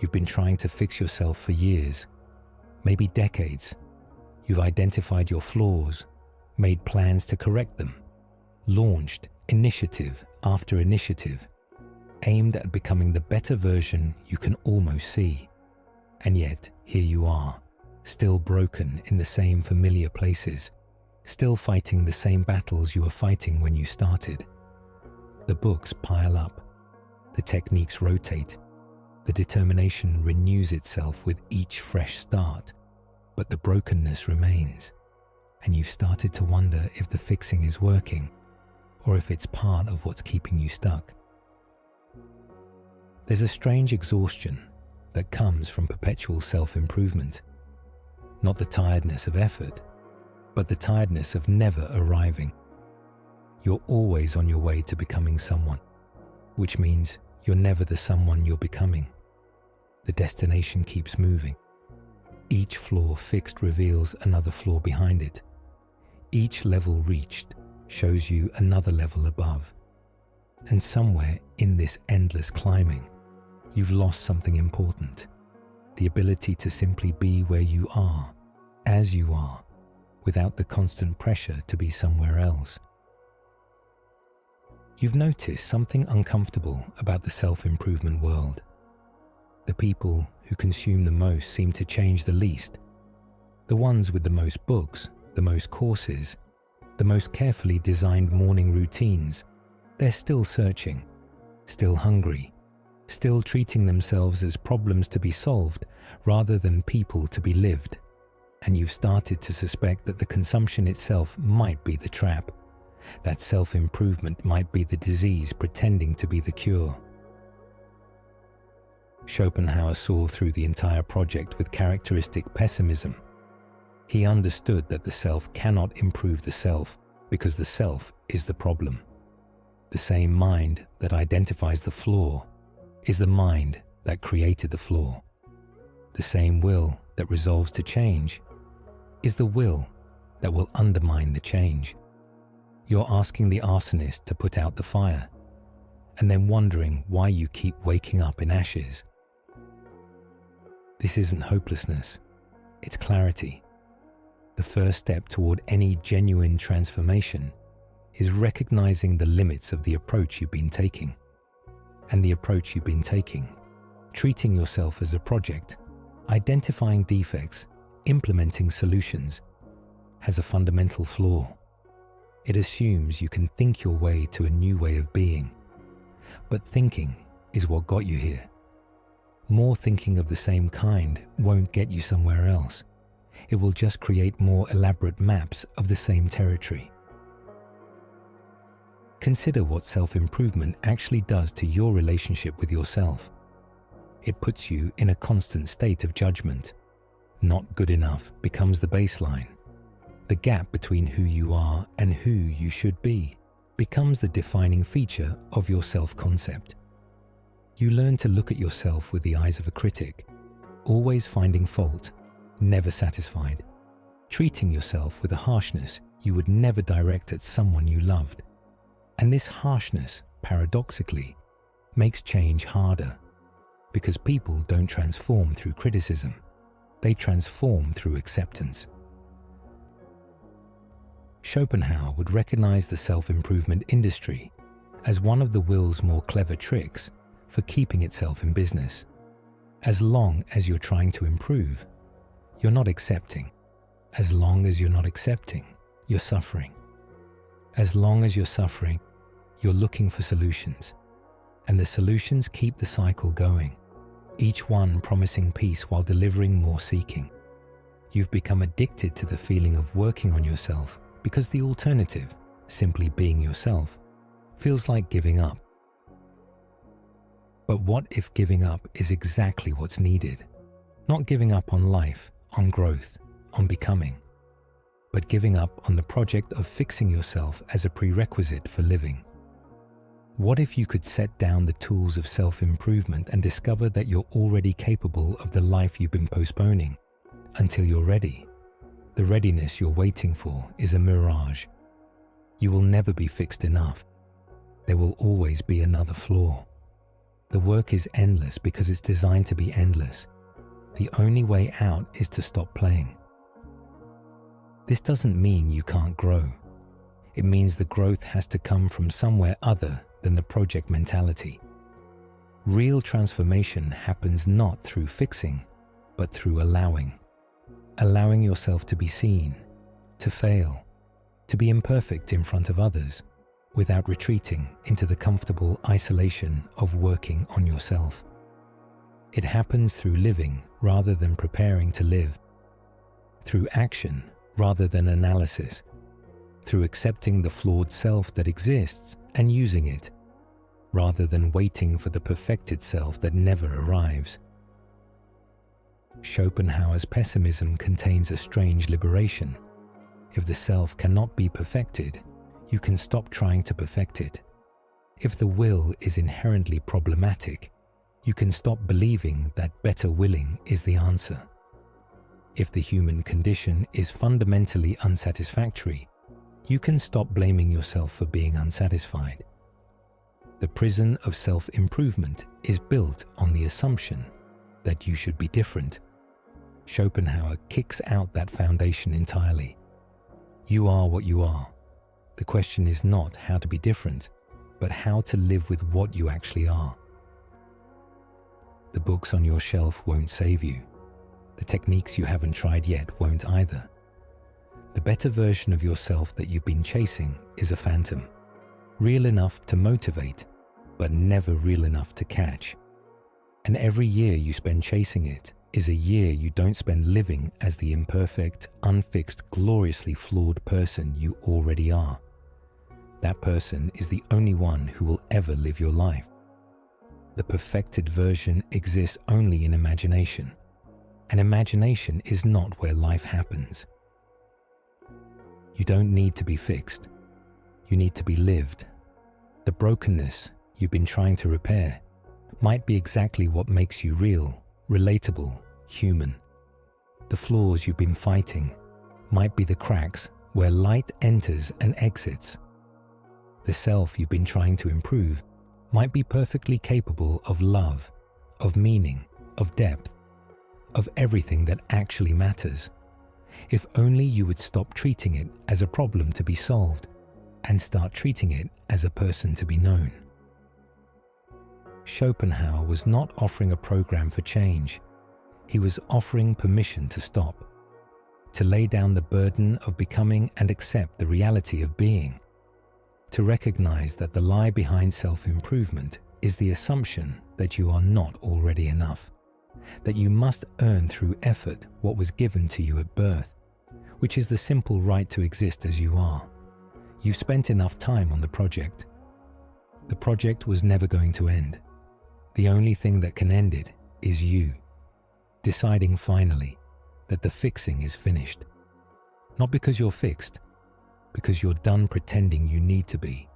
You've been trying to fix yourself for years, maybe decades. You've identified your flaws, made plans to correct them, launched initiative after initiative, aimed at becoming the better version you can almost see. And yet, here you are, still broken in the same familiar places, still fighting the same battles you were fighting when you started. The books pile up, the techniques rotate, the determination renews itself with each fresh start, but the brokenness remains, and you've started to wonder if the fixing is working, or if it's part of what's keeping you stuck. There's a strange exhaustion that comes from perpetual self-improvement. Not the tiredness of effort, but the tiredness of never arriving. You're always on your way to becoming someone, which means you're never the someone you're becoming. The destination keeps moving. Each floor fixed reveals another floor behind it. Each level reached shows you another level above. And somewhere in this endless climbing, you've lost something important. The ability to simply be where you are, as you are, without the constant pressure to be somewhere else. You've noticed something uncomfortable about the self-improvement world. The people who consume the most seem to change the least. The ones with the most books, the most courses, the most carefully designed morning routines, they're still searching, still hungry, still treating themselves as problems to be solved rather than people to be lived. And you've started to suspect that the consumption itself might be the trap, that self-improvement might be the disease pretending to be the cure. Schopenhauer saw through the entire project with characteristic pessimism. He understood that the self cannot improve the self because the self is the problem. The same mind that identifies the flaw is the mind that created the flaw. The same will that resolves to change is the will that will undermine the change. You're asking the arsonist to put out the fire, and then wondering why you keep waking up in ashes. This isn't hopelessness, it's clarity. The first step toward any genuine transformation is recognizing the limits of the approach you've been taking. And the approach you've been taking, treating yourself as a project, identifying defects, implementing solutions, has a fundamental flaw. It assumes you can think your way to a new way of being. But thinking is what got you here. More thinking of the same kind won't get you somewhere else. It will just create more elaborate maps of the same territory. Consider what self-improvement actually does to your relationship with yourself. It puts you in a constant state of judgment. Not good enough becomes the baseline. The gap between who you are and who you should be becomes the defining feature of your self-concept. You learn to look at yourself with the eyes of a critic, always finding fault, never satisfied, treating yourself with a harshness you would never direct at someone you loved. And this harshness, paradoxically, makes change harder, because people don't transform through criticism, they transform through acceptance. Schopenhauer would recognize the self-improvement industry as one of the will's more clever tricks for keeping itself in business. As long as you're trying to improve, you're not accepting. As long as you're not accepting, you're suffering. As long as you're suffering, you're looking for solutions. And the solutions keep the cycle going, each one promising peace while delivering more seeking. You've become addicted to the feeling of working on yourself because the alternative, simply being yourself, feels like giving up. But what if giving up is exactly what's needed? Not giving up on life, on growth, on becoming, but giving up on the project of fixing yourself as a prerequisite for living. What if you could set down the tools of self-improvement and discover that you're already capable of the life you've been postponing until you're ready? The readiness you're waiting for is a mirage. You will never be fixed enough. There will always be another flaw. The work is endless because it's designed to be endless. The only way out is to stop playing. This doesn't mean you can't grow. It means the growth has to come from somewhere other than the project mentality. Real transformation happens not through fixing, but through allowing. Allowing yourself to be seen, to fail, to be imperfect in front of others, without retreating into the comfortable isolation of working on yourself. It happens through living rather than preparing to live, through action rather than analysis, through accepting the flawed self that exists and using it, rather than waiting for the perfected self that never arrives. Schopenhauer's pessimism contains a strange liberation. If the self cannot be perfected, you can stop trying to perfect it. If the will is inherently problematic, you can stop believing that better willing is the answer. If the human condition is fundamentally unsatisfactory, you can stop blaming yourself for being unsatisfied. The prison of self-improvement is built on the assumption that you should be different. Schopenhauer kicks out that foundation entirely. You are what you are. The question is not how to be different, but how to live with what you actually are. The books on your shelf won't save you. The techniques you haven't tried yet won't either. The better version of yourself that you've been chasing is a phantom, real enough to motivate, but never real enough to catch. And every year you spend chasing it is a year you don't spend living as the imperfect, unfixed, gloriously flawed person you already are. That person is the only one who will ever live your life. The perfected version exists only in imagination, and imagination is not where life happens. You don't need to be fixed. You need to be lived. The brokenness you've been trying to repair might be exactly what makes you real, relatable, human. The flaws you've been fighting might be the cracks where light enters and exits. The self you've been trying to improve might be perfectly capable of love, of meaning, of depth, of everything that actually matters. If only you would stop treating it as a problem to be solved and start treating it as a person to be known. Schopenhauer was not offering a program for change. He was offering permission to stop, to lay down the burden of becoming and accept the reality of being, to recognize that the lie behind self-improvement is the assumption that you are not already enough, that you must earn through effort what was given to you at birth, which is the simple right to exist as you are. You've spent enough time on the project. The project was never going to end. The only thing that can end it is you, deciding finally that the fixing is finished. Not because you're fixed, because you're done pretending you need to be.